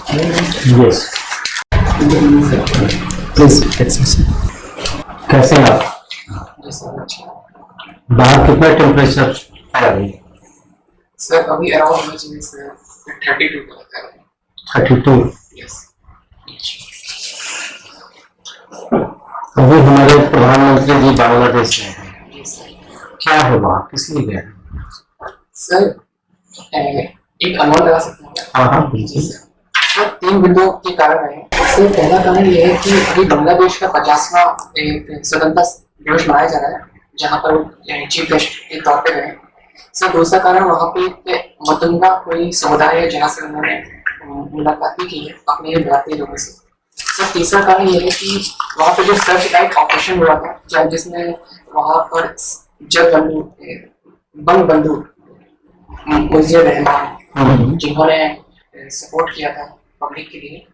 Yes please. कैसे हैं आप? बाहर कितना टेम्परेचर है अभी? सर अभी अराउंड मुझे सर 32 का लग रहा है। 32। यस। अभी हमारे प्रधानमंत्री जी बांग्लादेश में हैं। जी सर। क्या है वहाँ, किस लिए गए? सर एक अनुमान लगा सकते हैं क्या? हाँ हाँ बिल्कुल। सर 3 बिंदुओं के कारण है। सर पहला कारण ये है कि अभी बांग्लादेश का 50वां स्वतंत्रता दिवस मनाया जा रहा है, जहाँ पर चीफ गेस्ट के तौर पे गए। सर दूसरा कारण वहाँ पे मतंगा कोई समुदाय है जहाँ से उन्होंने मुलाकात भी की है अपने भारतीय लोगों से। सर तीसरा कारण ये है कि वहाँ पर जो सर्च लाइट ऑपरेशन हुआ था, जिसमें वहाँ पर जग बंधु बंग बंधु मुजीबुर रहमान जिन्होंने सपोर्ट किया था पब्लिक के लिए,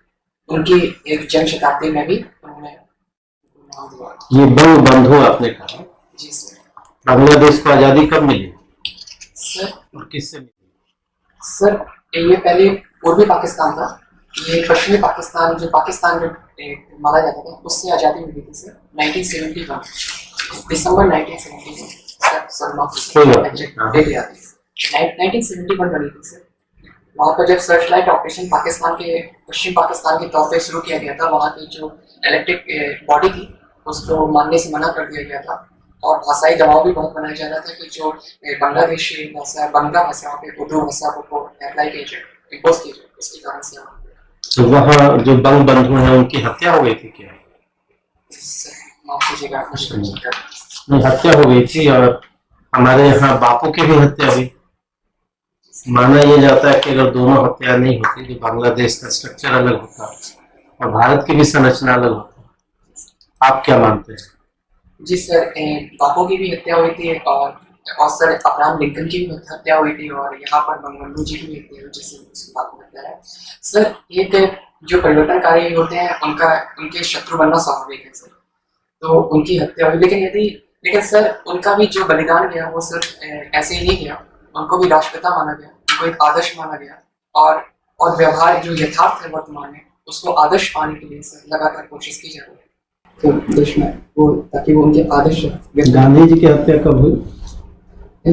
उनकी एक जन शताब्दी में भी उन्होंने नाम दिया। ये बंग बंधु आपने कहा। जी सर। बांग्लादेश को आजादी कब मिली सर और किससे मिली? सर ये पहले पूर्वी पाकिस्तान था, ये पश्चिमी पाकिस्तान जो माना जाता था उससे आज़ादी मिली थी सर 1971 दिसंबर 1971 1971 बनी थी सर। वहाँ पर जब सर्च लाइट ऑपरेशन पश्चिम पाकिस्तान के तौर पे शुरू किया गया था, वहाँ की जो इलेक्ट्रिक बॉडी थी उसको मानने से मना कर दिया गया था और भाषाई दबाव भी बहुत बनाया जा रहा था कि जो बांग्लादेशी भाषा बंगला भाषा वहाँ पे उर्दू भाषा को अप्लाई किया जाए, इम्पोज किया जाए, इसके कारण से तो वहाँ जो बंग बंधु हैं उनकी हत्या हो गई थी क्या? माफ कीजिएगा, नहीं, हत्या हो गई थी और हमारे यहाँ बापू की भी हत्या हुई। माना यह जाता है कि अगर दोनों हत्या नहीं होती तो बांग्लादेश का स्ट्रक्चर अलग होता और भारत की भी संरचना अलग होती। आप क्या मानते हैं? जी सर, बापू की भी हत्या हुई थी और सर अब्राहम लिंकन की भी हत्या हुई थी और यहाँ पर बंगबंधु जी की भी हत्या हुई, जिससे बापू हत्या है। सर एक जो परिवर्तनकारी होते हैं उनके शत्रु बनना स्वाभाविक है सर, तो उनकी हत्या हुई। लेकिन सर उनका भी जो बलिदान गया वो सर ऐसे ही नहीं गया, उनको भी राष्ट्रपिता माना गया, उनको एक आदर्श माना गया और व्यवहार जो यथार्थ है वर्तमान में उसको आदर्श पाने के लिए सर लगातार कोशिश की जा रही है तो देश में वो, ताकि वो उनके आदर्श। गांधी जी की हत्या कब हुई?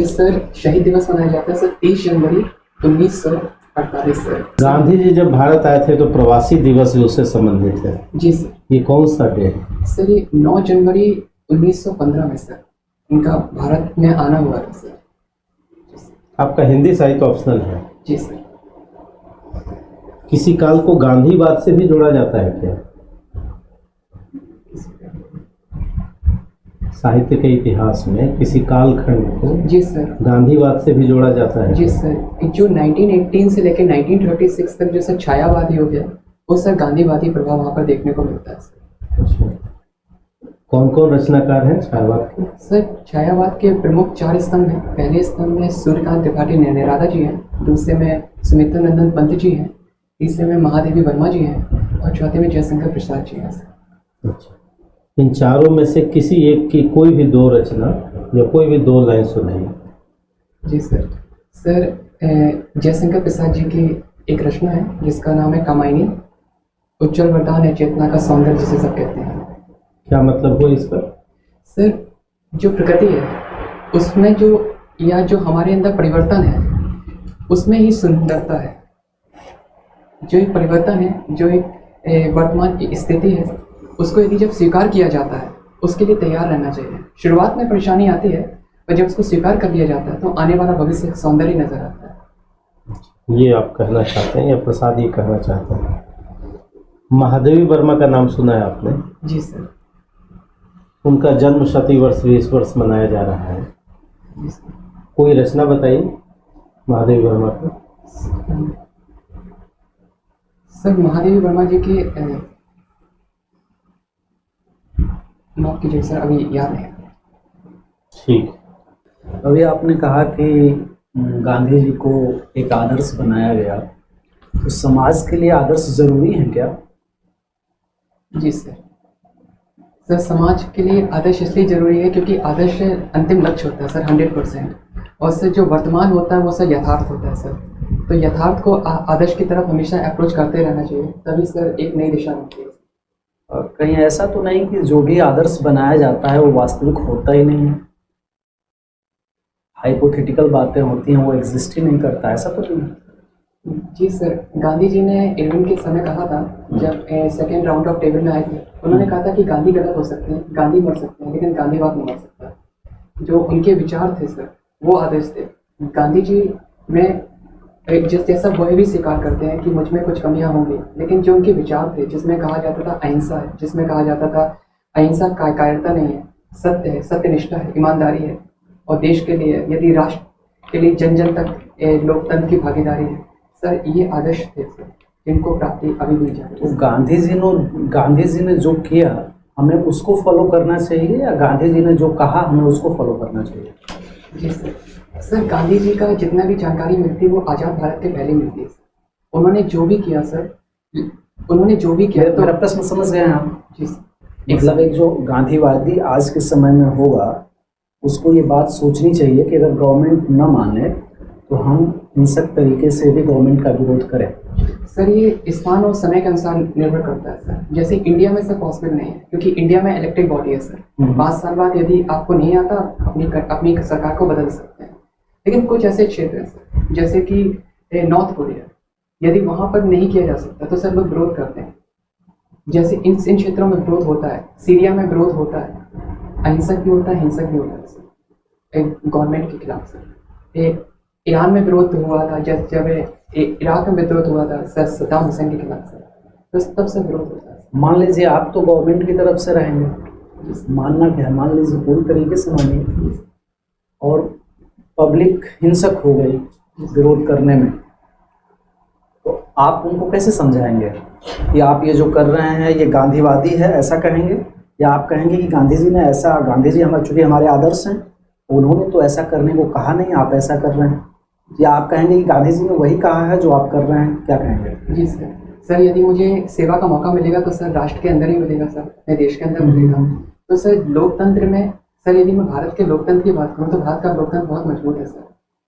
सर शहीद दिवस मनाया जाता है सर 30 जनवरी 1948 सर। गांधी जी जब भारत आए थे तो प्रवासी दिवस भी उससे संबंधित है। जी सर। ये कौन सा डे है? सर ये 9 जनवरी 1915 में सर उनका भारत में आना हुआ था सर। आपका हिंदी साहित्य ऑप्शनल है? जी सर। किसी काल को गांधीवाद से भी जोड़ा जाता है क्या? साहित्य के इतिहास में किसी कालखंड को जी सर गांधीवाद से भी जोड़ा जाता है? जी सर। जो 1918 से लेकर 1936 तक जो सर छायावादी हो गया वो सर गांधीवादी प्रभाव वहाँ पर देखने को मिलता है सर। अच्छा, कौन कौन रचनाकार हैं छायावाद के? सर छायावाद के प्रमुख 4 स्तंभ हैं। पहले स्तंभ में सूर्यकांत त्रिपाठी निराला जी हैं, दूसरे में सुमित्रा नंदन पंत जी हैं, तीसरे में महादेवी वर्मा जी हैं और चौथे में जयशंकर प्रसाद जी हैं सर। अच्छा, इन चारों में से किसी एक की कोई भी 2 रचना या कोई भी 2 लाइन सुनाइए। जी सर। जयशंकर प्रसाद जी की एक रचना है जिसका नाम है कामायनी, उज्जवल वरदान है चेतना का सौंदर्य जिसे सब कहते हैं। क्या मतलब हो इसका? सर जो प्रकृति है उसमें जो हमारे अंदर परिवर्तन है उसमें ही सुंदरता है। जो एक परिवर्तन है, जो एक वर्तमान की स्थिति है, उसको यदि जब स्वीकार किया जाता है उसके लिए तैयार रहना चाहिए। शुरुआत में परेशानी आती है पर जब उसको स्वीकार कर लिया जाता है तो आने वाला भविष्य सौंदर्य नजर आता है। ये आप कहना चाहते हैं या प्रसाद ये कहना चाहते हैं? महादेवी वर्मा का नाम सुना है आपने? जी सर। उनका जन्म शती वर्ष भी इस वर्ष मनाया जा रहा है। जी सर। कोई रचना बताइए महादेवी वर्मा की। सर महादेवी वर्मा जी की माफ कीजिए सर, अभी याद नहीं। ठीक। अभी आपने कहा कि गांधी जी को एक आदर्श बनाया गया, तो समाज के लिए आदर्श जरूरी है क्या? जी सर। सर समाज के लिए आदर्श इसलिए जरूरी है क्योंकि आदर्श अंतिम लक्ष्य होता है सर 100%, और सर जो वर्तमान होता है वो सर यथार्थ होता है सर। तो यथार्थ को आदर्श की तरफ हमेशा अप्रोच करते रहना चाहिए, तभी सर एक नई दिशा बनती है। और कहीं ऐसा तो नहीं कि जो भी आदर्श बनाया जाता है वो वास्तविक होता ही नहीं है, हाइपोथेटिकल बातें होती हैं, वो एग्जिस्ट ही नहीं करता, ऐसा तो नहीं है। जी सर, गांधी जी ने इरविन के समय कहा था, जब सेकेंड राउंड ऑफ टेबल में आए थे, उन्होंने कहा था कि गांधी गलत हो सकते हैं, गांधी मर सकते हैं, लेकिन गांधीवाद नहीं मर सकता। जो उनके विचार थे सर, वो आदर्श थे। गांधी जी में जैसा वह भी स्वीकार करते हैं कि मुझ में कुछ कमियां होंगी, लेकिन जो उनके विचार थे, जिसमें कहा जाता था अहिंसा है, जिसमें कहा जाता था अहिंसा कायरता नहीं है, सत्य है, सत्यनिष्ठा है, ईमानदारी है, और देश के लिए, यदि राष्ट्र के लिए, जन जन तक लोकतंत्र की भागीदारी है, सर ये आदर्श थे सर, जिनको प्राप्ति अभी भी जाती है। तो गांधी जी ने जो किया हमें उसको फॉलो करना चाहिए, या गांधी जी ने जो कहा हमें उसको फॉलो करना चाहिए? जी सर, गांधी जी का जितना भी जानकारी मिलती है वो आज़ाद भारत के पहले मिलती है। उन्होंने जो भी किया सर, उन्होंने जो भी किया, तो मेरा प्रश्न समझ गए आप? जी सर। मतलब एक जो गांधीवादी आज के समय में होगा उसको ये बात सोचनी चाहिए कि अगर गवर्नमेंट न माने तो हम हिंसक तरीके से भी गवर्नमेंट का विरोध करें। सर ये स्थान और समय के अनुसार निर्भर करता है सर। जैसे इंडिया में सर पॉसिबल नहीं है, क्योंकि इंडिया में इलेक्टेड बॉडी है सर। 5 साल बाद यदि आपको नहीं आता, अपनी सरकार को बदल सकते हैं। लेकिन कुछ ऐसे क्षेत्र हैं सर, जैसे कि नॉर्थ कोरिया, यदि वहाँ पर नहीं किया जा सकता तो सर लोग विरोध करते हैं। जैसे इन क्षेत्रों में विरोध होता है, सीरिया में विरोध होता है, अहिंसक भी होता है, हिंसक भी होता है सर, गवर्नमेंट के खिलाफ सर। ईरान में विरोध हुआ था, जब इराक में विरोध हुआ था सर, सद्दाम हुसैन के खिलाफ सर, तो तब से विरोध होता है। मान लीजिए आप तो गवर्नमेंट की तरफ से रहेंगे, मानना क्या है, मान लीजिए पूरी तरीके से मानिए, और पब्लिक हिंसक हो गई विरोध करने में, तो आप उनको कैसे समझाएंगे कि आप ये जो कर रहे हैं ये गांधीवादी है, ऐसा कहेंगे? या आप कहेंगे कि गांधी जी हमारे, चूंकि हमारे आदर्श हैं, उन्होंने तो ऐसा करने को कहा नहीं, आप ऐसा कर रहे हैं? या आप कहेंगे कि गांधी जी ने वही कहा है जो आप कर रहे हैं? क्या कहेंगे? जी सर, यदि मुझे सेवा का मौका मिलेगा तो सर राष्ट्र के अंदर ही मिलेगा सर, अपने देश के अंदर मिलेगा। तो सर लोकतंत्र में सर, यदि मैं भारत के लोकतंत्र की बात करूँ तो भारत का लोकतंत्र बहुत मजबूत है सर।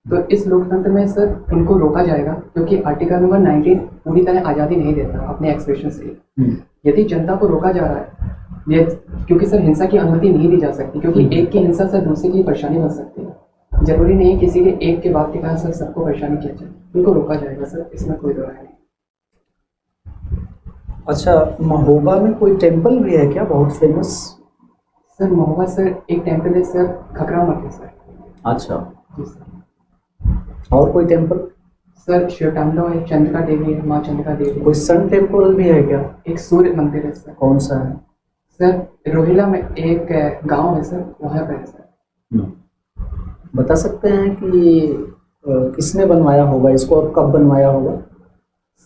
तो इस लोकतंत्र में सर उनको रोका जाएगा, क्योंकि आर्टिकल नंबर 19 पूरी तरह आज़ादी नहीं देता अपने एक्सप्रेशन से। यदि जनता को रोका जा रहा है, क्योंकि सर हिंसा की अनुमति नहीं दी जा सकती, क्योंकि एक की हिंसा सर दूसरे की परेशानी बन सकती है। जरूरी नहीं है किसी के एक के बात के कारण सर सबको परेशानी किया जाए, उनको रोका जाएगा सर, इसमें कोई दो राय नहीं। अच्छा, महोबा में कोई टेम्पल भी है क्या बहुत फेमस? सर महोबा सर एक टेम्पल है सर, खकरा मठ है सर। अच्छा जी सर। और कोई टेम्पल? सर शिवटांडव है, चंद्रिका देवी है, माँ चंद्रिका देवी। कोई सन टेम्पल भी है क्या? एक सूर्य मंदिर है सर। कौन सा है? सर रोहिला में एक गांव है सर, वहाँ पर है सर। बता सकते हैं कि किसने बनवाया होगा इसको और कब बनवाया होगा?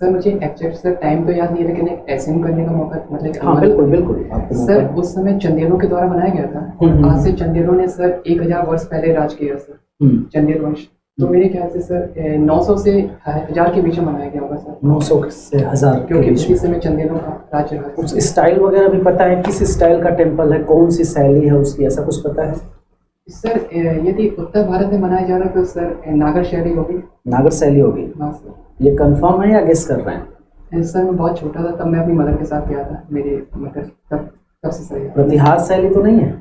सर मुझे एक्चुअली सर टाइम तो याद नहीं है, लेकिन एक ऐसे करने का मौका, मतलब हाँ बिल्कुल आपको सर उस समय चंदेलों के द्वारा बनाया गया था। आज से चंदेलों ने सर 1000 वर्ष पहले राज किया सर, चंदेल वंश। तो मेरे ख्याल से सर 900 से 1000 के बीच में बनाया गया होगा सर। 900 से 1000 क्योंकि उसी समय चंदेलों का राज रहा है। कुछ स्टाइल वगैरह भी पता है, किस स्टाइल का टेम्पल है, कौन सी शैली है उसकी, ऐसा कुछ पता है? सर यदि उत्तर भारत में मनाया जा रहा है तो सर नागर शैली होगी। नागर शैली होगी? हाँ सर। ये कंफर्म है या गेस कर रहे हैं? सर मैं बहुत छोटा था तब मैं अपनी मदर के साथ गया था, मेरी मदर तब से सही है। प्रतिहार शैली तो नहीं है?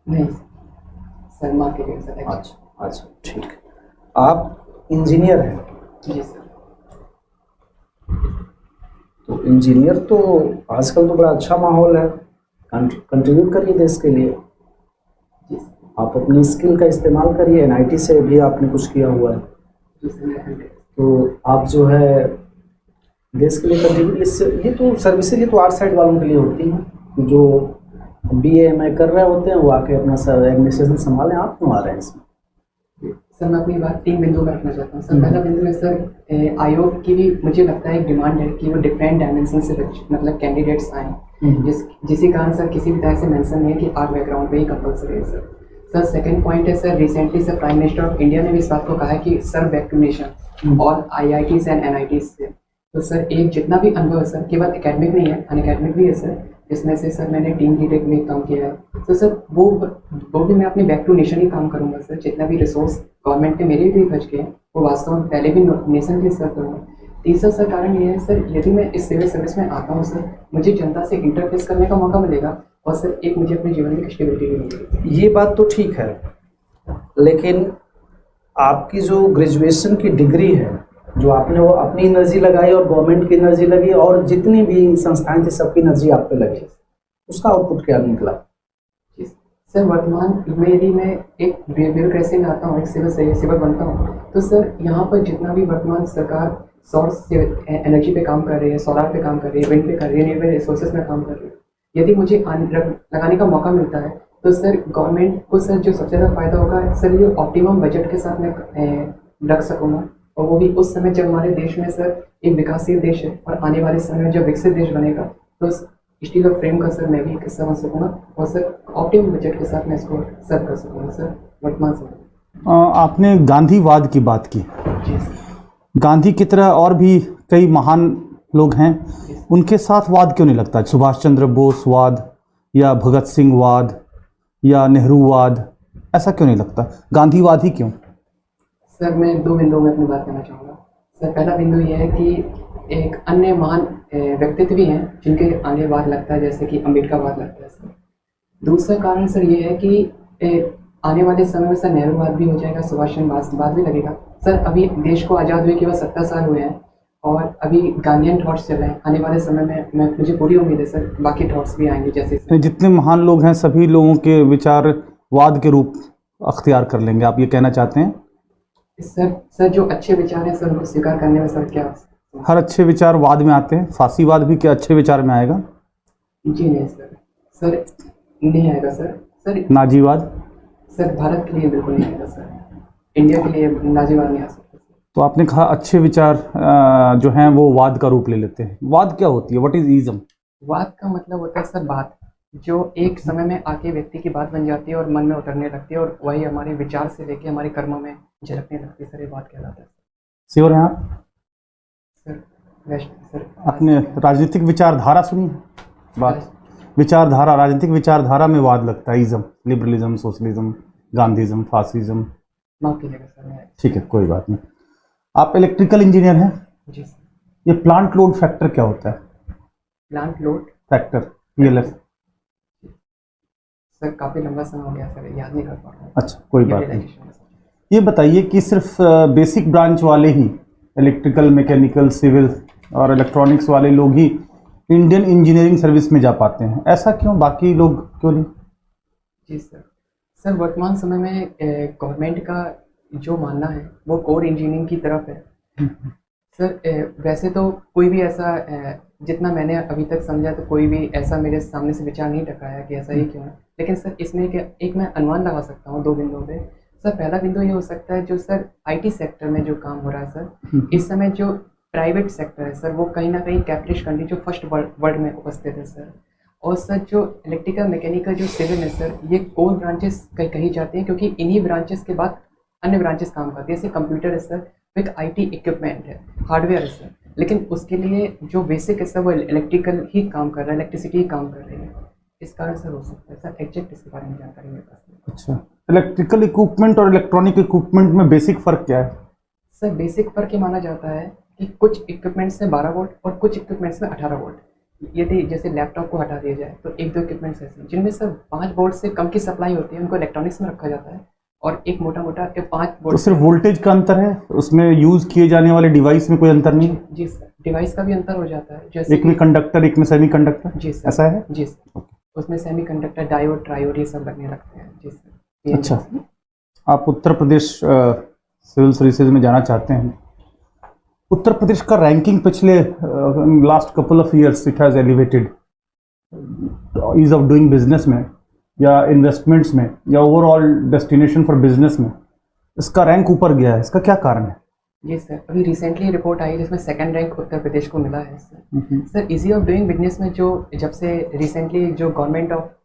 नहीं सर, माँ के लिए सर। अच्छा ठीक है। आप इंजीनियर हैं? जी सर। तो इंजीनियर तो आजकल तो बड़ा अच्छा माहौल है, कंट्रीब्यूट करिए देश के लिए। जी सर। आप अपनी स्किल का इस्तेमाल करिए, एनआईटी से भी आपने कुछ किया हुआ है, जी सर। तो आप जो है देश के लिए कंट्रीब्यूट, ये तो सर्विसेज ये तो आर्ट साइड वालों के लिए होती हैं, जो बीए एमए कर रहे होते हैं वो आके अपना एडमिनिस्ट्रेशन संभालें। आप क्यों आ रहे हैं इसमें? सर मैं अपनी बात 3 बिंदु में रखना चाहता हूँ सर। पहला बिंदु है सर, आयोग की भी मुझे लगता है एक डिमांड है कि वो डिफरेंट डायमेंशन से मतलब कैंडिडेट्स आए, जिसी कारण सर किसी भी तरह से मेंशन नहीं है कि आर्ट बैकग्राउंड पे ही कंपलसरी है सर। सेकंड पॉइंट है sir, recently sir prime minister of India ने भी इस बात को कहा है कि सर बैक टू नेशन और IITs एंड NITs से। तो सर एक जितना भी अनुभव है सर, केवल एकेडमिक नहीं है, अनएकेडमिक भी है सर, जिसमें से सर मैंने टीम लीडर में काम किया है। तो सर वो भी मैं अपने बैक टू नेशन ही काम करूँगा सर। जितना भी रिसोर्स गवर्नमेंट ने मेरे लिए खर्च किए हैं वो वास्तव में पहले भी नेशन के लिए सर करूँगा। तीसरा सर कारण ये है सर, यदि मैं इस सिविल सर्विस में आता हूँ सर, मुझे जनता से इंटरफेस करने का मौका मिलेगा और सर एक मुझे अपने जीवन में स्टेबिलिटी भी मिलेगी। ये बात तो ठीक है, लेकिन आपकी जो ग्रेजुएशन की डिग्री है, जो आपने वो अपनी एनर्जी लगाई और गवर्नमेंट की एनर्जी लगी और जितनी भी संस्थाएं थी सबकी एनर्जी आप पे लगी, उसका आउटपुट क्या निकला? सर वर्तमान में यदि मैं एक ब्यूरोक्रेसी में आता हूँ, एक सिविल बनता हूँ, तो सर यहाँ पर जितना भी वर्तमान सरकार सौर एनर्जी पे काम कर रही है, सोलार पे काम कर रही है, विंड पे कर रही है, रिन्यूएबल रिसोर्सेज में काम कर रही है, यदि मुझे लगाने का मौका मिलता है तो सर गवर्नमेंट को सर जो सबसे ज़्यादा फायदा होगा सर, ये ऑप्टिमम बजट के साथ मैं रख सकूँगा। और वो भी उस समय जब हमारे देश में सर एक विकासशील देश है और आने वाले समय में जब विकसित देश बनेगा तो स्टील ऑफ फ्रेम का सर मैं भी एक हिस्सा बन सकूँगा और सर ऑप्टिमम बजट के साथ मैं इसको सर्व कर सकूँगा सर वर्तमान समय। आपने गांधीवाद की बात की। जी गांधी की तरह और भी कई महान लोग हैं, उनके साथ वाद क्यों नहीं लगता? सुभाष चंद्र बोस वाद या भगत सिंह वाद या नेहरूवाद, ऐसा क्यों नहीं लगता? गांधीवाद ही क्यों? सर मैं दो बिंदुओं में अपनी बात करना चाहूँगा। सर पहला बिंदु यह है कि एक अन्य महान व्यक्तित्व भी हैं जिनके आगे वाद लगता है, जैसे कि अम्बेडकर वाद लगता है सर। दूसरा कारण सर ये है कि आने वाले समय में सर नेहरूवाद भी हो जाएगा, सुभाष चंद्र वाद भी लगेगा सर। अभी देश को आज़ाद हुए केवल 70 साल हुए हैं और अभी गांधीयन थॉट्स चल रहे हैं। आने वाले समय में मुझे पूरी उम्मीद है सर बाकी थॉट्स भी आएंगे। जैसे जितने महान लोग हैं सभी लोगों के विचार वाद के रूप अख्तियार कर लेंगे, आप ये कहना चाहते हैं? सर जो अच्छे विचार हैं सर उनको स्वीकार करने में सर क्या? हर अच्छे विचार वाद में आते हैं। फांसीवाद भी क्या अच्छे विचार में आएगा? जी नहीं सर नहीं आएगा सर। नाजीवाद? सर भारत के लिए बिल्कुल नहीं आएगा सर, इंडिया के लिए नाजीवाद नहीं आ सकता। तो आपने कहा अच्छे विचार जो हैं वो वाद का रूप ले लेते हैं। वाद क्या होती है? What is ism? वाद का मतलब होता है सर बात, जो एक समय में आके व्यक्ति की बात बन जाती है और मन में उतरने लगती है और वही हमारे विचार से लेके हमारे कर्मों में झलकने लगती है सर, ये बात कहलाता है। श्योर हैं आप? सर आपने राजनीतिक विचारधारा सुनी है? बात विचारधारा, राजनीतिक विचारधारा में वाद लगता है। Ism, liberalism, socialism, Gandhism, fascism. माफ कीजिएगा सर मैं। ठीक है, कोई बात नहीं। आप इलेक्ट्रिकल इंजीनियर हैं? जी सर। ये प्लांट लोड फैक्टर क्या होता है? Plant load factor, PLF। Sir काफ़ी लंबा समय हो गया सर, याद नहीं कर पा रहा हूँ। अच्छा, कोई बात नहीं। Utilization है सर। ये बताइए कि सिर्फ बेसिक ब्रांच वाले ही, इलेक्ट्रिकल, मैकेनिकल, सिविल और इलेक्ट्रॉनिक्स वाले लोग ही इंडियन इंजीनियरिंग सर्विस में जा पाते हैं, ऐसा क्यों? बाकी लोग क्यों नहीं? जी सर वर्तमान समय में गवर्नमेंट का जो मानना है वो कोर इंजीनियरिंग की तरफ है सर। वैसे तो कोई भी ऐसा जितना मैंने अभी तक समझा तो कोई भी ऐसा मेरे सामने से विचार नहीं टकराया कि ऐसा ही क्यों है। लेकिन सर इसमें एक मैं अनुमान लगा सकता हूँ दो बिंदुओं पे। सर पहला बिंदु ये हो सकता है जो सर IT सेक्टर में जो काम हो रहा है सर, इस समय जो प्राइवेट सेक्टर है सर वो कहीं ना कहीं कैपिटलिस्ट कंट्री जो फर्स्ट वर्ल्ड में उपस्थित है सर। और सर जो इलेक्ट्रिकल, मैकेनिकल, जो सिविल है सर, ये कोर ब्रांचेस कही जाती हैं क्योंकि इन्हीं ब्रांचेस के बाद अन्य ब्रांचेस काम करती है। जैसे कंप्यूटर है सर, एक IT इक्विपमेंट है, हार्डवेयर है सर, लेकिन उसके लिए जो बेसिक है सर वो इलेक्ट्रिकल ही काम कर रहा है, इलेक्ट्रिसिटी ही काम कर रही है। इस कारण सर हो सकता है सर, एग्जैक्ट इसके बारे में जानकारी मेरे पास नहीं। अच्छा, इलेक्ट्रिकल इक्विपमेंट और इलेक्ट्रॉनिक इक्विपमेंट में बेसिक फ़र्क क्या है? सर बेसिक फ़र्क ये माना जाता है कि कुछ इक्विपमेंट्स में 12 वोल्ट और कुछ इक्विपमेंट्स में 18 वोल्ट। यदि जैसे लैपटॉप को हटा दिया जाए तो एक दो इक्विपमेंट्स ऐसे हैं जिनमें सर 5 वोल्ट से कम की सप्लाई होती है, उनको इलेक्ट्रॉनिक्स में रखा जाता है। और एक मोटा 5 तो वोल्ट। सिर्फ वोल्टेज का अंतर है, उसमें यूज़ किए जाने वाले डिवाइस में कोई अंतर नहीं? जी सर, डिवाइस का भी अंतर हो जाता है। जैसे एक में कंडक्टर, एक में सेमी कंडक्टर। जी सर, ऐसा है? जी सर, उसमें सेमी कंडक्टर, डायोड, ट्रायोड ये सब लगने लगते हैं। जी सर। अच्छा, आप उत्तर प्रदेश सिविल सर्विसेज में जाना चाहते हैं। उत्तर प्रदेश का रैंकिंग पिछले last couple of years it has elevated, ease of doing business में या इन्वेस्टमेंट्स में या ओवरऑल डेस्टिनेशन फॉर बिजनेस में इसका रैंक ऊपर गया है। इसका क्या कारण है? जी सर, अभी रिसेंटली रिपोर्ट आई जिसमें सेकंड रैंक उत्तर प्रदेश को मिला है sir. Easy of doing business में जो जब से रिसेंटली जो गवर्नमेंट ऑफ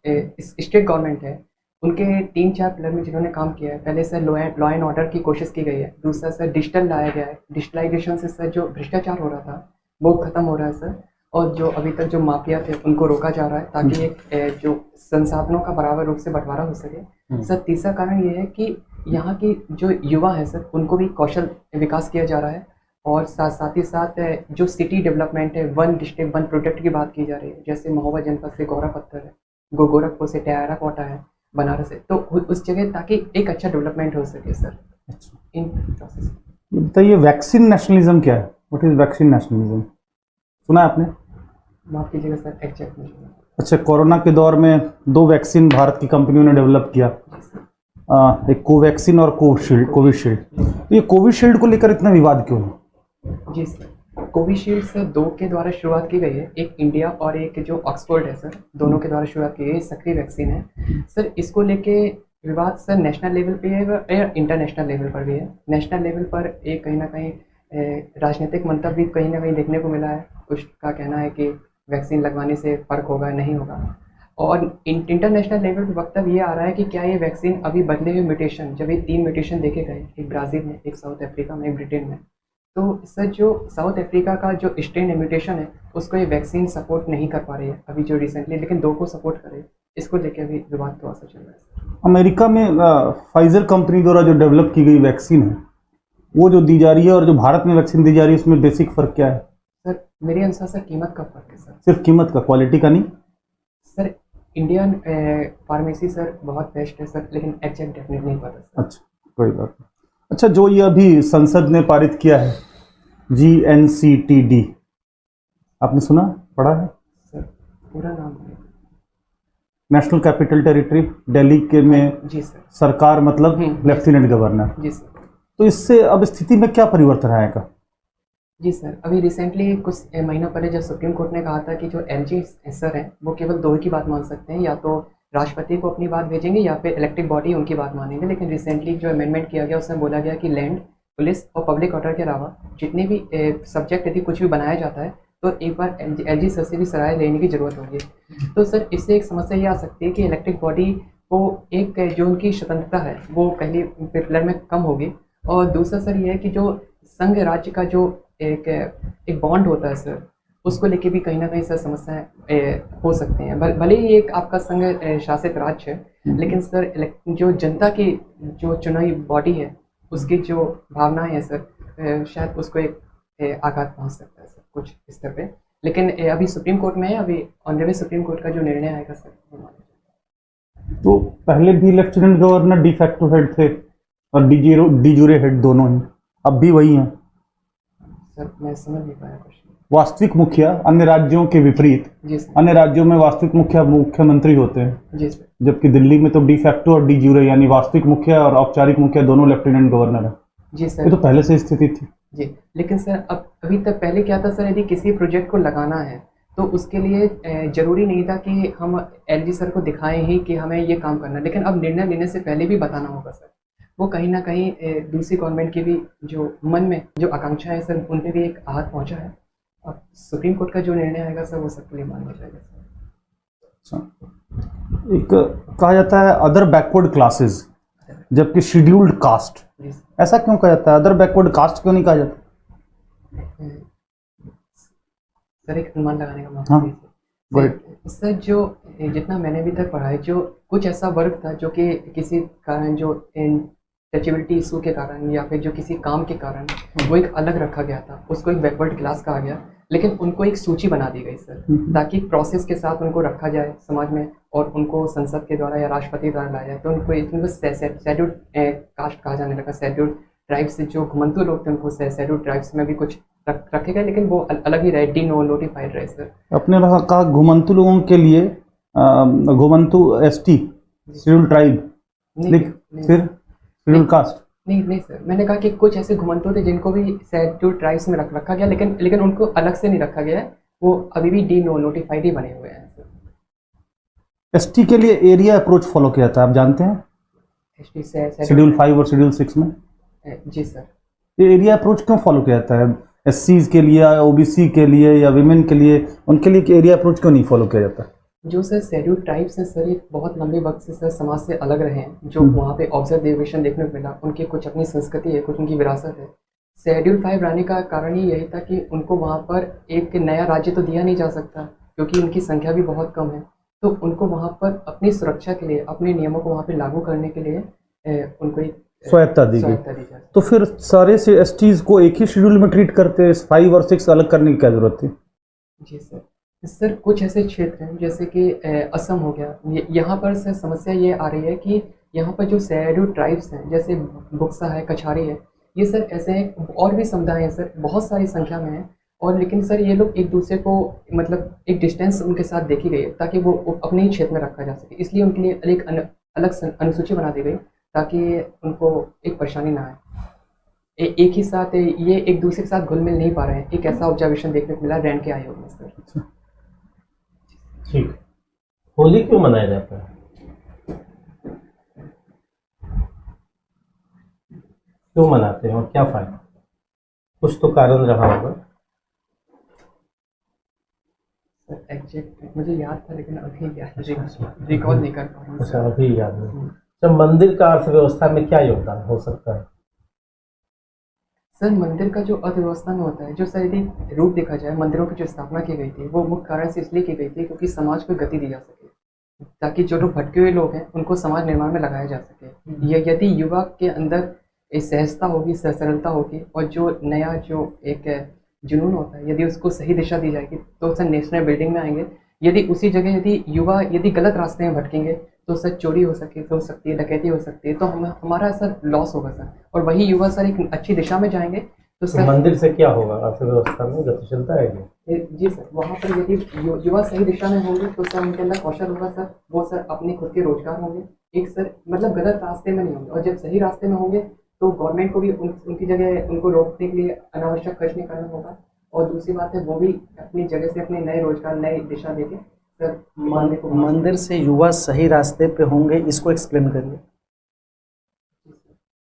स्टेट गवर्नमेंट है उनके 3-4 पिलर में जिन्होंने काम किया है, पहले सर लॉ एंड ऑर्डर की कोशिश की गई है। दूसरा सर डिजिटल लाया गया है, डिजिटलाइजेशन से सर जो भ्रष्टाचार हो रहा था वो खत्म हो रहा है सर। और जो अभी तक जो माफिया थे उनको रोका जा रहा है ताकि एक जो संसाधनों का बराबर रूप से बंटवारा हो सके। सर तीसरा कारण ये है कि यहाँ की जो युवा है सर उनको भी कौशल विकास किया जा रहा है, और साथ ही साथ जो सिटी डेवलपमेंट है, वन डिस्ट्रिक्ट वन प्रोजेक्ट की बात की जा रही है, जैसे महोबा जनपद से गौरा पत्थर है, गोरखपुर से टेहरा कोटा है, बनारस है, तो उस जगह ताकि एक अच्छा डेवलपमेंट हो सके सर इन प्रोसेस। बताइए वैक्सीन नेशनलिज्म क्या है? What is vaccine nationalism? सुना है आपने? माफ कीजिएगा सर, एग्जैक्ट नहीं। अच्छा, कोरोना के दौर में 2 वैक्सीन भारत की कंपनियों ने डेवलप किया, एक कोवैक्सीन और कोविशील्ड। तो ये कोविशील्ड को लेकर इतना विवाद क्यों है? जी सर, कोविशील्ड सर 2 के द्वारा शुरुआत की गई है, एक इंडिया और एक जो ऑक्सफोर्ड है सर, दोनों के द्वारा शुरुआत की गई सक्रिय वैक्सीन है सर। इसको लेके विवाद सर नेशनल लेवल पे है या इंटरनेशनल लेवल पर भी है। नेशनल लेवल पर एक कहीं ना कहीं राजनीतिक मंतव्य भी कहीं ना कहीं देखने को मिला है, कुछ का कहना है कि वैक्सीन लगवाने से फ़र्क होगा नहीं होगा, और इंटरनेशनल लेवल पर वक्तव्य ये आ रहा है कि क्या ये वैक्सीन अभी बदले हुए म्यूटेशन, जब ये 3 म्यूटेशन देखे गए, एक ब्राज़ील में, एक साउथ अफ्रीका में, एक ब्रिटेन में, तो सर जो साउथ अफ्रीका का जो स्ट्रेन म्यूटेशन है उसको ये वैक्सीन सपोर्ट नहीं कर पा रही है अभी जो रिसेंटली, लेकिन 2 को सपोर्ट करे, इसको लेके अभी विवाद थोड़ा सा चल रहा है। अमेरिका में फाइजर कंपनी द्वारा जो डेवलप की गई वैक्सीन है वो जो दी जा रही है और जो भारत में वैक्सीन दी जा रही है उसमें बेसिक फ़र्क क्या है? सर मेरे अनुसार सर कीमत का फ़र्क है सर। सिर्फ कीमत का, क्वालिटी का नहीं? सर इंडियन फार्मेसी सर बहुत बेस्ट है सर, लेकिन एग्जैक्ट डेफिनेट नहीं पता सर। अच्छा, कोई बात नहीं। अच्छा, जो ये अभी संसद ने पारित किया है GNCTD, आपने सुना, पढ़ा है? सर पूरा नाम है? नेशनल कैपिटल टेरिटरी, दिल्ली के में जी सर। सरकार मतलब लेफ्टिनेंट गवर्नर। जी सर। तो इससे अब स्थिति में क्या परिवर्तन आएगा? जी सर, अभी रिसेंटली कुछ महीना पहले जब सुप्रीम कोर्ट ने कहा था कि जो LG सर हैं वो केवल 2 की बात मान सकते हैं, या तो राष्ट्रपति को अपनी बात भेजेंगे या फिर इलेक्टेड बॉडी उनकी बात मानेंगे, लेकिन रिसेंटली जो अमेंडमेंट किया गया उसमें बोला गया कि लैंड, पुलिस और पब्लिक ऑर्डर के अलावा जितने भी सब्जेक्ट यदि कुछ भी बनाया जाता है तो एक बार LG सर से भी सराह लेने की ज़रूरत होगी। तो सर इससे एक समस्या ये आ सकती है कि इलेक्टेड बॉडी को एक जो उनकी स्वतंत्रता है वो पहली पिलर में कम होगी, और दूसरा सर ये है कि जो संघ राज्य का जो एक बॉन्ड होता है सर, उसको लेके भी कहीं ना कहीं सर समस्याएं हो सकती हैं। भले ही एक आपका संघ शासित राज्य है, लेकिन सर जो जनता की जो चुनावी बॉडी है उसकी जो भावनाएं हैं सर, शायद उसको एक आघात पहुंच सकता है सर कुछ स्तर पे, लेकिन अभी सुप्रीम कोर्ट में है, अभी ऑनरेबल सुप्रीम कोर्ट का जो निर्णय आएगा सर। तो पहले भी lieutenant governor de facto head थे और डी जूरे हेड दोनों ही, अब भी वही हैं। सर मैं समझ नहीं पाया क्वेश्चन। वास्तविक मुखिया अन्य राज्यों के विपरीत, जी सर। अन्य राज्यों में वास्तविक मुखिया मुख्यमंत्री होते हैं, जी सर। जबकि दिल्ली में तो डी फैक्टो और डी जूरे यानी वास्तविक मुखिया और औपचारिक मुखिया दोनों लेफ्टिनेंट गवर्नर है। जी सर। ये तो पहले से स्थिति थी। जी, लेकिन सर अब अभी तक पहले क्या था सर, यदि किसी प्रोजेक्ट को लगाना है तो उसके लिए जरूरी नहीं था कि हम LG सर को दिखाएं ही कि हमें ये काम करना है, लेकिन अब निर्णय लेने से पहले भी बताना होगा सर। वो कहीं ना कहीं दूसरी गवर्नमेंट की भी जो मन में जो आकांक्षा है सर, उन पे भी एक आहत पहुंचा है। अब सुप्रीम कोर्ट का जो निर्णय आएगा सर वो सबके लिए मान्य जाएगा सर। एक कहा जाता है अदर बैकवर्ड क्लासेस, जबकि शेड्यूल्ड कास्ट, ऐसा क्यों कहा जाता है? अदर बैकवर्ड कास्ट क्यों नहीं कहा जाता? सर एक अनुमान लगाने का हाँ, मौका दीजिए। सर जो जितना मैंने अभी तक पढ़ा है, जो कुछ ऐसा वर्ग था जो कि किसी कारण जो टचेबिलिटी इशू के कारण या फिर जो किसी काम के कारण वो एक अलग रखा गया था, उसको एक बैकवर्ड क्लास कहा गया, लेकिन उनको एक सूची बना दी गई सर, ताकि प्रोसेस के साथ उनको रखा जाए समाज में और उनको संसद के द्वारा या राष्ट्रपति द्वारा लाया जाए। तो उनको शेड्यूल्ड कास्ट कहा जाने लगा। शेड्यूल्ड ट्राइब्स से जो घुमंतु लोग थे उनको शेड्यूल्ड ट्राइब्स में भी कुछ रखे गए, लेकिन वो अलग ही रहे, डी नोटिफाइड रहे सर। अपने कहा घुमंतु लोगों के लिए घुमंतु ST शेड्यूल्ड ट्राइब, फिर शेड्यूल्ड कास्ट नहीं सर, मैंने कहा कि कुछ ऐसे घुमंतु थे जिनको भी शेड्यूल्ड ट्राइब्स में रखा गया, लेकिन उनको अलग से नहीं रखा गया है, वो अभी भी डी नोटिफाइड ही बने हुए हैं सर। ST के लिए एरिया अप्रोच फॉलो किया जाता है, आप जानते हैं? शेड्यूल 5 और शेड्यूल 6 में। जी सर। ये एरिया अप्रोच क्यों फॉलो किया जाता है? SCs के लिए, OBC के लिए या विमेन के लिए, उनके लिए एरिया अप्रोच क्यों नहीं फॉलो किया जाता? जो सर शेड्यूल्ड ट्राइब्स हैं सर, ये बहुत लंबे वक्त से सर समाज से अलग रहे हैं। जो वहाँ पे ऑब्जर्वेशन देखने को मिला, उनकी कुछ अपनी संस्कृति है, कुछ उनकी विरासत है शेड्यूल 5 लाने का कारण ही यही था कि उनको वहाँ पर एक नया राज्य तो दिया नहीं जा सकता क्योंकि उनकी संख्या भी बहुत कम है। तो उनको वहाँ पर अपनी सुरक्षा के लिए अपने नियमों को वहाँ पे लागू करने के लिए उनको एक स्वायत्ता दी गई। स्वायत्ता दी जाए। तो फिर सारे से एसटीज को एक ही शेड्यूल में ट्रीट करते, 5 और 6 अलग करने की क्या जरूरत थी? जी सर। सर कुछ ऐसे क्षेत्र हैं जैसे कि असम हो गया, यहाँ पर सर समस्या ये आ रही है कि यहाँ पर जो शेड्यूल ट्राइब्स हैं जैसे बुक्सा है, कछारी है, ये सर ऐसे हैं और भी समुदाय हैं सर, बहुत सारी संख्या में हैं। और लेकिन सर ये लोग एक दूसरे को मतलब एक डिस्टेंस उनके साथ देखी गई है ताकि वो अपने ही क्षेत्र में रखा जा सके, इसलिए उनके लिए एक अलग अनुसूची बना दी गई ताकि उनको एक परेशानी ना आए। एक ही साथ ये एक दूसरे के साथ घुल मिल नहीं पा रहे हैं, एक ऐसा ऑब्जर्वेशन देखने को मिला रैंड के आयोग में सर। ठीक। होली क्यों मनाया जाता है? क्यों मनाते हैं और क्या फायदा? कुछ तो कारण रहा होगा। सर एग्जैक्ट मुझे याद था लेकिन अभी रिकॉल नहीं कर पा रहा हूँ अच्छा, सर। अभी याद नहीं। तो मंदिर का अर्थव्यवस्था में क्या योगदान हो सकता है? सर मंदिर का जो अर्थव्यवस्था में होता है, जो सर यदि रूप देखा जाए मंदिरों की जो स्थापना की गई थी वो मुख्य कारण से इसलिए की गई थी क्योंकि समाज को गति दी जा सके, ताकि जो लोग भटके हुए लोग हैं उनको समाज निर्माण में लगाया जा सके। यदि युवा के अंदर एक सहजता होगी, सरलता होगी और जो नया जो एक जुनून होता है यदि उसको सही दिशा दी जाएगी तो सर नेशनल बिल्डिंग में आएंगे। यदि उसी जगह यदि युवा यदि गलत रास्ते में भटकेंगे तो सर चोरी हो सकती है, डकैती हो सकती है, तो हमारा सर लॉस होगा सर। और वही युवा सर एक अच्छी दिशा में जाएंगे तो तो सर मंदिर से क्या होगा? अर्थव्यवस्था में गतिशीलता आएगी। जी सर, वहाँ पर यदि युवा सही दिशा में होंगे तो सर उनके अंदर कौशल होगा सर, वो सर अपने खुद के रोजगार होंगे, एक सर मतलब गलत रास्ते में नहीं होंगे। और जब सही रास्ते में होंगे तो गवर्नमेंट को भी उनकी जगह उनको रोकने के लिए अनावश्यक खर्च नहीं करना होगा। और दूसरी बात है वो भी अपनी जगह से अपने नए रोजगार, नई दिशा देके सर मंदिर से युवा सही रास्ते पे होंगे, इसको एक्सप्लेन करिए।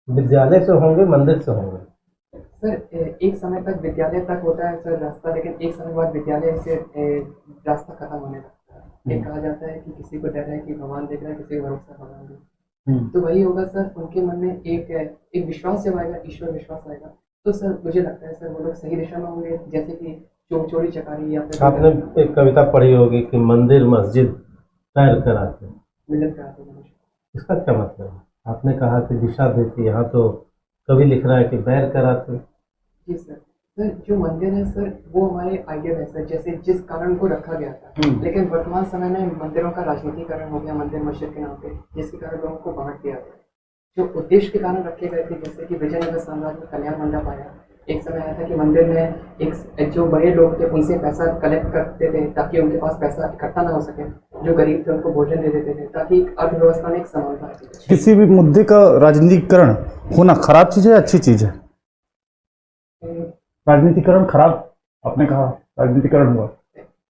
विद्यालय से होंगे, मंदिर से होंगे? सर एक समय तक विद्यालय तक होता है सर रास्ता, लेकिन एक समय बाद विद्यालय से रास्ता खत्म होने लगता है। एक कहा जाता है कि किसी को डर है कि भगवान देख रहा है, किसी को भरोसा भगवान देख, तो वही होगा सर। उनके मन में एक विश्वास जब आएगा, ईश्वर विश्वास आएगा, तो सर मुझे लगता है सर वो लोग सही दिशा में होंगे। जैसे कि चोरी चकारी या फिर आपने एक कविता पढ़ी होगी कि मंदिर मस्जिद पैर कराते, मिलत कराते हैं। इसका क्या मतलब है? आपने कहा कि दिशा देती, यहाँ तो कवि लिख रहा है कि पैर कराते। जी सर। सर जो मंदिर है सर वो हमारे आइडियल है सर, जैसे जिस कारण को रखा गया था। लेकिन वर्तमान समय में मंदिरों का राजनीतिकरण हो गया मंदिर मस्जिद के नाम पे, जिसके कारण लोगों को बांट दिया गया। जो उद्देश्य के कारण रखे गए थे, जैसे कि विजयनगर साम्राज्य में कल्याण मंडप आया, एक समय आया था कि मंदिर में एक जो बड़े लोग थे उनसे पैसा कलेक्ट करते थे ताकि उनके पास पैसा इकट्ठा ना हो सके, जो गरीब थे उनको भोजन दे देते थे ताकि अर्थव्यवस्था में एक समानता रहे। किसी भी मुद्दे का राजनीतिकरण होना खराब चीज है, अच्छी चीज है? राजनीतिकरण खराब, आपने कहा राजनीतिकरण हुआ।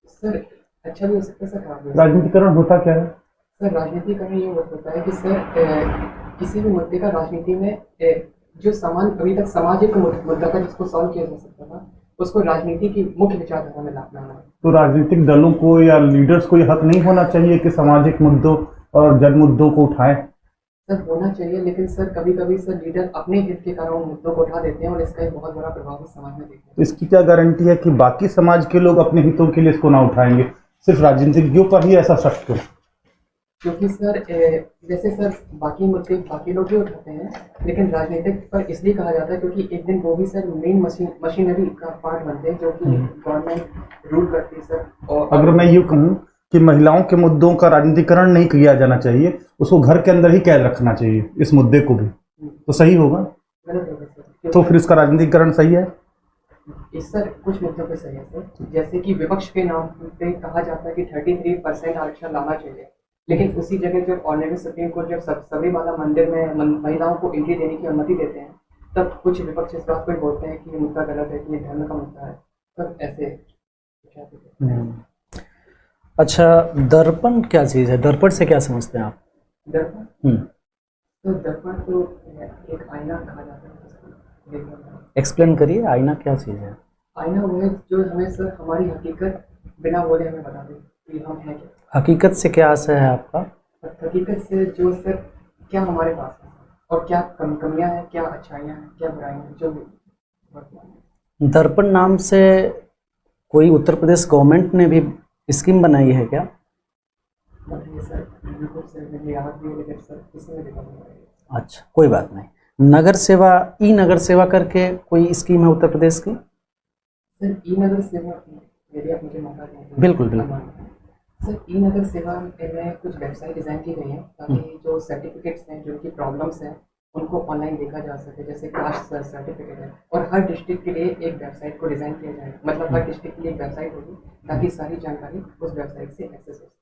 सर अच्छा भी हो सकता है सर, खराब भी हो राजनीतिकरण होता क्या है? सर राजनीतिकरण ये होता है कि सर किसी भी मुद्दे का राजनीति में जो अभी तक सामाजिक मुद्दा था जिसको सॉल्व किया जा सकता था, उसको राजनीति की मुख्य विचारधारा में लाना है। तो राजनीतिक दलों को या लीडर्स को यह हक नहीं होना चाहिए कि सामाजिक मुद्दों और जन मुद्दों को उठाएं? सर होना चाहिए, लेकिन सर कभी कभी सर लीडर अपने हित के कारण उन मुद्दों को उठा देते हैं और इसका एक बहुत बड़ा प्रभाव इस समाज में देखते हैं। तो इसकी क्या गारंटी है कि बाकी समाज के लोग अपने हितों के लिए इसको ना उठाएंगे? सिर्फ राजनीतिज्ञों पर ही ऐसा शक क्यों? क्योंकि सर जैसे सर बाकी मुद्दे बाकी लोग भी उठाते हैं, लेकिन राजनीतिक पर इसलिए कहा जाता है क्योंकि एक दिन वो भी सर मेन मशीनरी का पार्ट बनते हैं जो कि गवर्नमेंट रूल करती है सर। और अगर मैं यूँ कहूँ कि महिलाओं के मुद्दों का राजनीतिकरण नहीं किया जाना चाहिए, उसको घर के अंदर ही कैद रखना चाहिए इस मुद्दे को भी, तो सही होगा? गलत होगा सर। तो फिर इसका राजनीतिकरण सही है? इस सर कुछ मुद्दों पे सही है सर, जैसे कि विपक्ष के नाम पे कहा जाता है कि 33% आरक्षण लाना चाहिए, लेकिन उसी जगह जब ऑनरेबल सुप्रीम कोर्ट जब सबरीमाला मंदिर में महिलाओं को एंट्री देने की अनुमति देते हैं, तब कुछ विपक्ष इस बात पर बोलते हैं कि ये मुद्दा गलत है, कि ये धर्म का मुद्दा है, तब ऐसे। अच्छा, दर्पण क्या चीज़ है? दर्पण से क्या समझते हैं आप? दर्पण तो दर्पण तो एक आईना कहा जाता है। एक्सप्लेन करिए, आईना क्या चीज़ है? आईना वो है जो हमें सर हमारी हकीकत बिना बोले हमें बता दे कि हम हैं क्या। हकीकत से क्या आशय है आपका? हकीकत से जो सर क्या हमारे पास है और क्या कमियां हैं, क्या अच्छाइयां हैं, क्या बुराइयां हैं, जो भी वर्तमान में। दर्पण नाम से कोई उत्तर प्रदेश गवर्नमेंट ने भी स्कीम बनाई है क्या? बताइए सर, यूट्यूब से मुझे याद भी है, लेकिन सर किसी में देखा नहीं है। अच्छा, कोई बात नहीं। नगर सेवा, ई नगर सेवा करके कोई स्कीम है उत्तर प्रदेश की? सर ई नगर सेवा, यदि आप मुझे मौका दें तो बिल्कुल, बिल्कुल। सर ई नगर सेवा में कुछ वेबसाइट डिज़ाइन की गई है ताकि जो सर्टिफिकेट्स हैं, जो उनकी प्रॉब्लम्स हैं, उनको ऑनलाइन देखा जा सके। जैसे कास्ट सर्टिफिकेट है, और हर डिस्ट्रिक्ट के लिए एक वेबसाइट को डिज़ाइन किया जाए, मतलब हर डिस्ट्रिक्ट के लिए एक वेबसाइट होगी ताकि सारी जानकारी उस वेबसाइट से एक्सेस हो सके।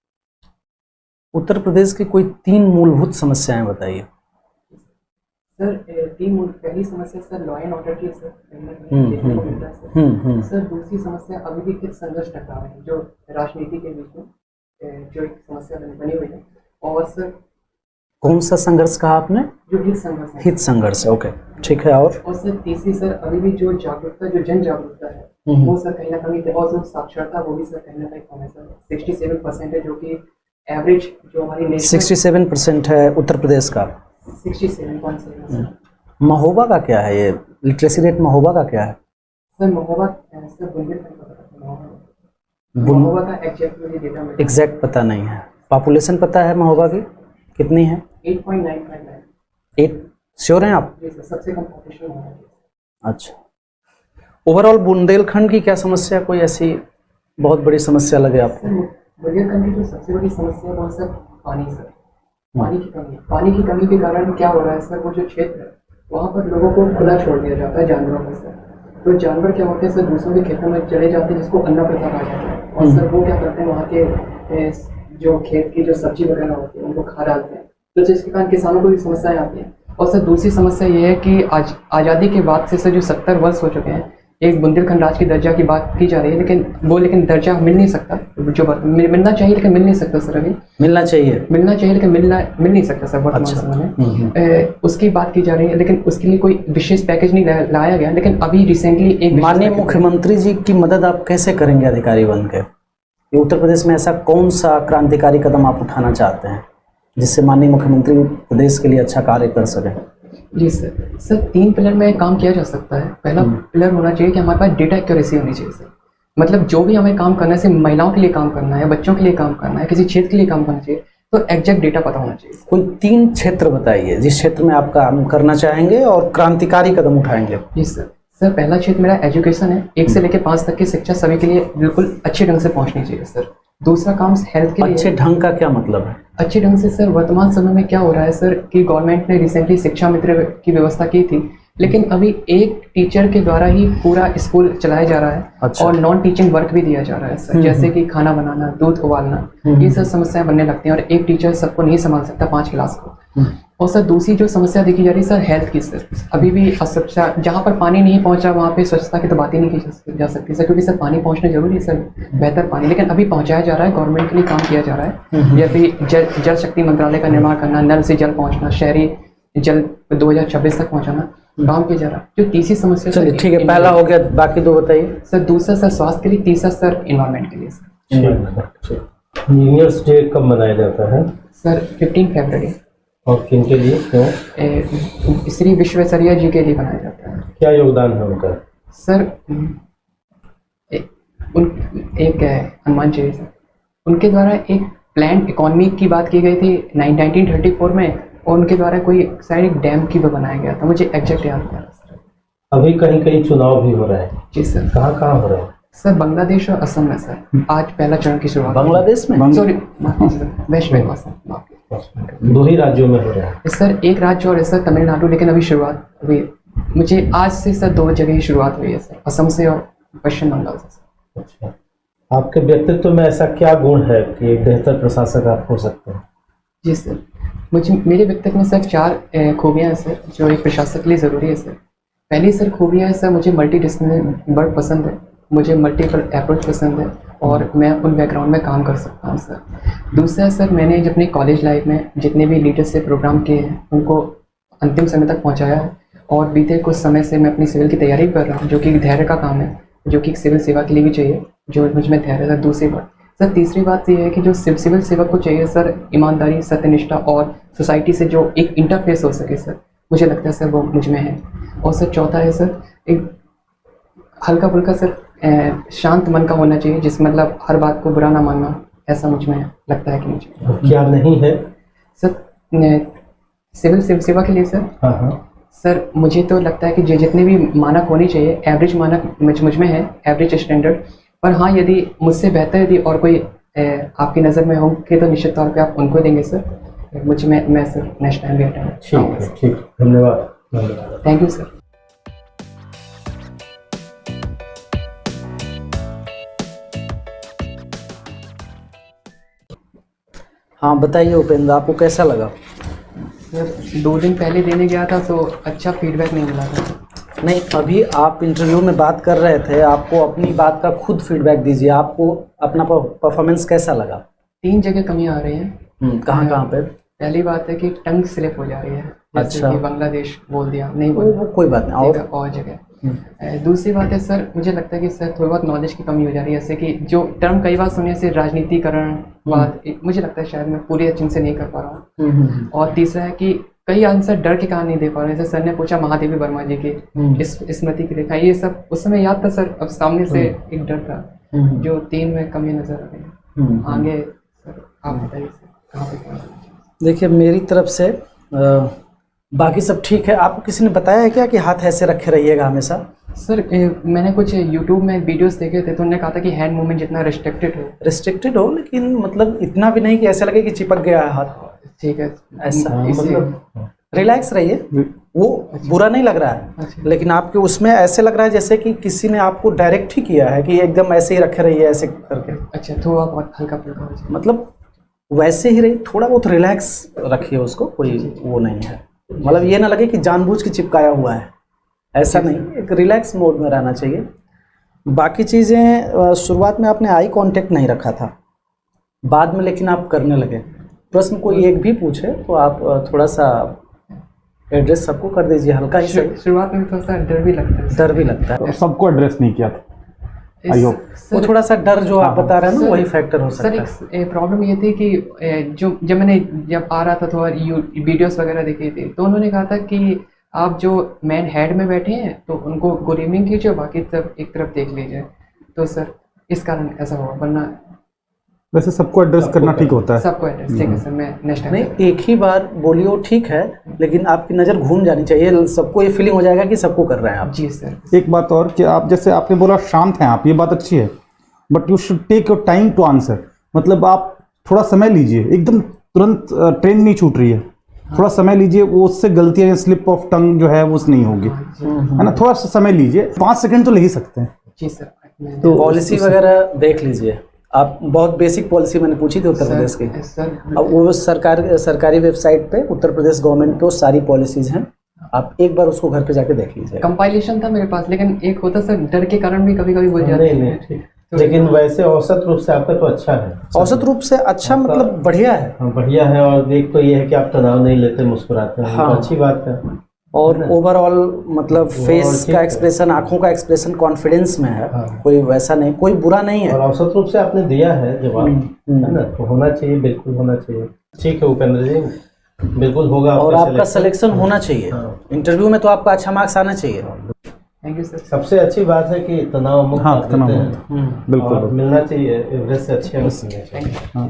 उत्तर प्रदेश की कोई 3 मूलभूत समस्याएं बताइए। सर पहली समस्या सर लॉ एंड ऑर्डर की है सर, कहीं ना कहीं देखने को मिलता है सर। सर दूसरी समस्या अभी भी हित संघर्ष टकराव है, जो राजनीति के बीच में जो एक समस्या बनी हुई है। और सर कौन सा संघर्ष कहा आपने? जो हित संघर्ष है। हित संघर्ष, ओके, ठीक है। और सर तीसरी सर अभी भी जो जागरूकता, जो जन जागरूकता है वो सर कहीं ना कहीं, और जो साक्षरता वो भी सर कहीं ना कहीं कम है सर। 67% है, जो कि एवरेज जो हमारी नेशनल 67% है उत्तर प्रदेश का। 67.7। महोबा का क्या है? ये लिटरेसी रेट महोबा का क्या है? सर महोबा, सर बुंदेलखंड का पता है, महोबा का एग्जैक्ट मुझे डेटा मिला। एग्जैक्ट पता नहीं है। पॉपुलेशन पता है महोबा की कितनी है? 8.95 लाख। 8 श्योर हैं आप? जी सर, सबसे कम पॉपुलेशन महोबा की। अच्छा, ओवरऑल बुंदेलखंड की क्या समस्या, कोई ऐसी बहुत बड़ी समस्या लगे आपको? सर बुंदेलखंड की जो सबसे बड़ी समस्या है वो सर पानी, सर पानी की कमी। पानी की कमी के कारण क्या हो रहा है सर, वो जो क्षेत्र है वहाँ पर लोगों को खुला छोड़ दिया जाता है जानवरों को सर। तो जानवर क्या होते हैं सर, दूसरों के खेतों में चले जाते हैं, जिसको अन्ना प्रथा कहा जाता है। और सर वो क्या करते हैं, वहाँ के जो खेत की जो सब्जी वगैरह होती है उनको खा डालते हैं, तो जिसके कारण किसानों को भी समस्याएं आती हैं। और सर दूसरी समस्या ये है कि आज आज़ादी के बाद से सर जो 70 वर्ष हो चुके हैं, एक बुंदेलखंड राज्य की दर्जा की बात की जा रही है, लेकिन दर्जा मिल नहीं सकता, जो मिलना चाहिए लेकिन मिल नहीं सकता सर। अभी मिलना चाहिए लेकिन मिल नहीं सकता सर वर्तमान समय में। उसकी बात की जा रही है, लेकिन उसके लिए कोई विशेष पैकेज नहीं लाया गया। लेकिन अभी रिसेंटली एक माननीय मुख्यमंत्री जी की मदद आप कैसे करेंगे अधिकारी बन के? ये उत्तर प्रदेश में ऐसा कौन सा क्रांतिकारी कदम आप उठाना चाहते हैं जिससे माननीय मुख्यमंत्री प्रदेश के लिए अच्छा कार्य कर सकें? जी सर 3 पिलर में काम किया जा सकता है। पहला पिलर होना चाहिए कि हमारे पास डेटा एक्यूरेसी होनी चाहिए सर। मतलब जो भी हमें काम करना है, सिर्फ महिलाओं के लिए काम करना है, बच्चों के लिए काम करना है, किसी क्षेत्र के लिए काम करना चाहिए, तो एग्जैक्ट डेटा पता होना चाहिए। कोई 3 क्षेत्र बताइए जिस क्षेत्र में आप काम करना चाहेंगे और क्रांतिकारी कदम उठाएंगे। जी सर पहला क्षेत्र मेरा एजुकेशन है। 1 से लेकर 5 तक की शिक्षा सभी के लिए बिल्कुल अच्छे ढंग से पहुंचनी चाहिए सर। दूसरा काम हेल्थ के लिए। अच्छे ढंग का क्या मतलब है? अच्छे ढंग से सर, वर्तमान समय में क्या हो रहा है सर कि गवर्नमेंट ने रिसेंटली शिक्षा मित्र की व्यवस्था की थी, लेकिन अभी एक टीचर के द्वारा ही पूरा स्कूल चलाया जा रहा है। अच्छा। और नॉन टीचिंग वर्क भी दिया जा रहा है सर, जैसे कि खाना बनाना, दूध उबालना, ये सब समस्याएं बनने लगती हैं और एक टीचर सबको नहीं संभाल सकता 5 क्लास को। और सर दूसरी जो समस्या देखी जा रही है सर हेल्थ की सर, अभी भी अस्वच्छता, जहाँ पर पानी नहीं पहुँचा वहाँ पे स्वच्छता की तो बात ही नहीं की जा सकती सर, क्योंकि सर पानी पहुँचना जरूरी है सर, बेहतर पानी, लेकिन अभी पहुँचाया जा रहा है, गवर्नमेंट के लिए काम किया जा रहा है। या फिर जल शक्ति मंत्रालय का निर्माण करना, नल से जल पहुँचना, शहरी जल 2026 तक पहुँचाना काम किया जा रहा है। जो तीसरी समस्या, चलिए ठीक है, पहला हो गया, बाकी 2 बताइए सर। दूसरा सर स्वास्थ्य के लिए, तीसरा सर इन्वायरमेंट के लिए सर। इंजीनियर्स डे कब मनाया जाता है? सर 15 फरवरी। और किन के लिए, क्यों? श्री विश्वेश्वरैया जी के लिए बनाया जाता है। क्या योगदान है उनका? सर एक अनुमान चाहिए सर, उनके द्वारा एक प्लान इकोनॉमी की बात की गई थी 1934 में, और उनके द्वारा कोई शायद एक डैम की भी बनाया गया था, मुझे एग्जैक्ट याद नहीं आ रहा सर। अभी कहीं कहीं चुनाव भी हो रहा है। जी सर। कहाँ कहाँ हो रहा है? सर बांग्लादेश और असम में सर आज पहला चरण की शुरुआत। बांग्लादेश में? सॉरी वेस्ट बंगाल सर, 2 ही राज्यों में हो रहा है सर। एक राज्य और है सर तमिलनाडु, लेकिन अभी शुरुआत हुई है। मुझे आज से सर 2 जगह ही शुरुआत हुई है सर, असम से और पश्चिम बंगाल से। अच्छा, आपके व्यक्तित्व में ऐसा क्या गुण है कि एक बेहतर प्रशासक आप हो सकते हैं? जी सर, मेरे व्यक्तित्व में सर 4 खूबियाँ हैं सर, जो एक प्रशासक के लिए ज़रूरी है सर। पहली सर खूबियाँ है सर, मुझे मल्टी डिसिप्लिनरी वर्क पसंद है, मुझे मल्टीपल अप्रोच पसंद है और मैं उन बैकग्राउंड में काम कर सकता हूँ सर। दूसरा सर, मैंने अपने कॉलेज लाइफ में जितने भी लीडरशिप प्रोग्राम किए हैं उनको अंतिम समय तक पहुँचाया है, और बीते कुछ समय से मैं अपनी सिविल की तैयारी कर रहा हूँ, जो कि धैर्य का काम है, जो कि सिविल सेवा के लिए भी चाहिए, जो मुझ में धैर्य है। दूसरी बात सर, तीसरी बात ये है कि जो सिविल सेवक को चाहिए सर, ईमानदारी, सत्यनिष्ठा और सोसाइटी से जो एक इंटरफेस हो सके सर, मुझे लगता है सर वो मुझ में है। और सर चौथा है सर, एक हल्का फुल्का सर शांत मन का होना चाहिए, जिस मतलब हर बात को बुरा ना मानना, ऐसा मुझ में लगता है कि मुझे क्या नहीं है? सर सिविल सेवा के लिए सर हाँ हाँ। सर मुझे तो लगता है कि जितने भी मानक होने चाहिए, एवरेज मानक मुझ में है, एवरेज स्टैंडर्ड। पर हाँ, यदि मुझसे बेहतर यदि और कोई आपकी नज़र में होंगे तो निश्चित तौर पे आप उनको देंगे सर। मुझ में मैं सर नेक्स्ट टाइम भी अटेंड। ठीक है, ठीक, धन्यवाद धन्यवाद। Thank you sir. हाँ बताइए उपेंद्र, आपको कैसा लगा? सर 2 दिन पहले देने गया था तो अच्छा फीडबैक नहीं मिला था। नहीं, अभी आप इंटरव्यू में बात कर रहे थे, आपको अपनी बात का खुद फीडबैक दीजिए। आपको अपना परफॉर्मेंस कैसा लगा? 3 जगह कमी आ रही है। कहाँ पे? पहली बात है कि टंग स्लिप हो जा रही है, जैसे अच्छा। कि बांग्लादेश बोल दिया, नहीं वो बोला, कोई बात नहीं। और जगह। दूसरी बात है सर, मुझे लगता है कि सर थोड़ी बहुत नॉलेज की कमी हो जा रही है, जैसे कि जो टर्म कई बार सुनने से राजनीतिकरण बात, मुझे लगता है शायद मैं पूरी अच्छे से नहीं कर पा रहा हूँ। और तीसरा है कि कई आंसर डर के कारण नहीं दे पा रहे। जैसे सर ने पूछा महादेवी वर्मा जी की स्मृति की रेखा, ये सब उस समय याद था सर, अब सामने से एक डर था। जो 3 में कमी नजर आ रही है। आगे सर आप बताइए सर कहाँ पे क्या है? देखिए, मेरी तरफ से बाकी सब ठीक है। आपको किसी ने बताया है क्या कि हाथ ऐसे रखे रहिएगा हमेशा? सर मैंने कुछ यूट्यूब में वीडियोस देखे थे तो उन्होंने कहा था कि हैंड मूवमेंट जितना रिस्ट्रिक्टेड हो, लेकिन मतलब इतना भी नहीं कि ऐसा लगे कि चिपक गया है हाथ। ठीक है, ऐसा मतलब रिलैक्स रहिए। वो बुरा नहीं लग रहा है, लेकिन आपके उसमें ऐसे लग रहा है जैसे कि किसी ने आपको डायरेक्ट ही किया है कि एकदम ऐसे ही रखे रहिए ऐसे करके। अच्छा, थोड़ा बहुत हल्का फुल्का हो जाए, मतलब वैसे ही रहिए, थोड़ा बहुत रिलैक्स रखिए उसको, कोई वो नहीं है। मतलब ये ना लगे कि जानबूझ के चिपकाया हुआ है, ऐसा नहीं। एक रिलैक्स मोड में रहना चाहिए। बाकी चीज़ें शुरुआत में आपने आई कांटेक्ट नहीं रखा था, बाद में लेकिन आप करने लगे। प्रश्न कोई एक भी पूछे तो आप थोड़ा सा एड्रेस सबको कर दीजिए, हल्का ही सही। शुरुआत में थोड़ा सा डर भी लगता है। सबको एड्रेस नहीं किया था। वो थोड़ा सा डर जो आप बता रहे हैं ना, वही फैक्टर हो सकता है। सर एक प्रॉब्लम ये थी कि जब आ रहा था थोड़ा वीडियोस वगैरह देखे थे तो उन्होंने कहा था कि आप जो मैन हेड में बैठे हैं तो उनको गुड इवनिंग कीजिए, बाकी सब एक तरफ देख लीजिए। तो सर इस कारण ऐसा हुआ, वरना वैसे सबको एड्रेस करना ठीक होता है। सबको एड्रेस ठीक है सर। मैं नेक्स्ट टाइम नहीं, एक ही बार बोलिए वो ठीक है, लेकिन आपकी नज़र घूम जानी चाहिए, सबको ये फीलिंग हो जाएगा कि सबको कर रहे हैं आप। जी सर। एक बात और कि आप जैसे आपने बोला शांत हैं आप, ये बात अच्छी है, but you should take your time to answer. मतलब आप थोड़ा समय लीजिए, एकदम तुरंत ट्रेन नहीं छूट रही है, थोड़ा समय लीजिए। वो उससे गलतियां या स्लिप ऑफ टंग जो है वो नहीं होगी, है ना। थोड़ा सा समय लीजिए, 5 सेकंड तो ले ही सकते हैं। जी सर। तो पॉलिसी वगैरह देख लीजिए आप। बहुत बेसिक पॉलिसी मैंने पूछी थी उत्तर प्रदेश की। अब वो सरकारी वेबसाइट पे उत्तर प्रदेश गवर्नमेंट पे सारी पॉलिसीज हैं, आप एक बार उसको घर पे जाके देख लीजिए। कंपाइलेशन था मेरे पास, लेकिन एक होता सर डर के कारण भी कभी कभी भूल जाते हैं। लेकिन वैसे औसत रूप से आपका तो अच्छा है। औसत रूप से अच्छा मतलब बढ़िया है। हाँ, बढ़िया है। और एक तो ये है कि आप तनाव नहीं लेते, मुस्कुराते हैं। हाँ, तो अच्छी बात है। और ओवरऑल मतलब फेस का एक्सप्रेशन, आंखों का एक्सप्रेशन कॉन्फिडेंस में है। हाँ। कोई वैसा नहीं, कोई बुरा नहीं है। और औसत रूप से आपने दिया है जवाब, है ना, तो होना चाहिए, बिल्कुल होना चाहिए। ठीक है उपेंद्र जी, बिल्कुल होगा। और आपका सिलेक्शन होना चाहिए। इंटरव्यू में तो आपका अच्छा मार्क्स आना चाहिए। Thank you sir. सबसे अच्छी बात है कि तनाव मुक्त हाँ, आप तनाव देते मुक्त। हैं। बिल्कुल और मिलना चाहिए, एवरेज से अच्छे मिलने चाहिए। हाँ।